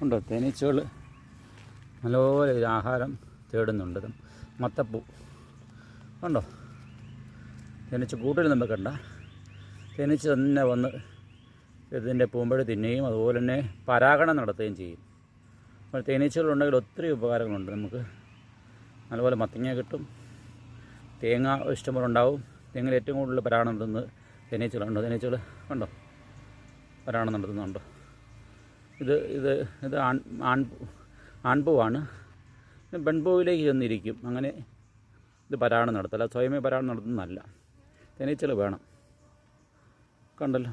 ഉണ്ടോ തേനീച്ചകൾ നല്ലപോലെ ആഹാരം തേടുന്നുണ്ട്. മത്തപ്പൂ ഉണ്ടോ, തേനീച്ച കൂട്ടിൽ നമ്മൾ കണ്ട തേനീച്ച തന്നെ വന്ന് ഇതിൻ്റെ പൂമ്പഴ തിന്നുകയും അതുപോലെ തന്നെ പരാഗണം നടത്തുകയും ചെയ്യും. അപ്പോൾ തേനീച്ചകളുണ്ടെങ്കിൽ ഒത്തിരി ഉപകാരങ്ങളുണ്ട്. നമുക്ക് നല്ലപോലെ മത്തങ്ങ കിട്ടും, തേങ്ങ ഇഷ്ടംപോലെ ഉണ്ടാവും. തെങ്ങിൽ ഏറ്റവും കൂടുതൽ പരാഗണം നടത്തുന്നത് തേനീച്ചകളുണ്ടോ, തേനീച്ചകൾ കണ്ടോ പരാഗണം നടത്തുന്നുണ്ടോ. ഇത് ഇത് ഇത് ആൺപൂവാണ്. പെൺപൂവിലേക്ക് ചെന്നിരിക്കും. അങ്ങനെ ഇത് പരാഗണം നടത്തല്ല, സ്വയമേ പരാഗണം നടത്തുന്നതല്ല. തേനീച്ചകൾ വേണം. കണ്ടല്ലോ.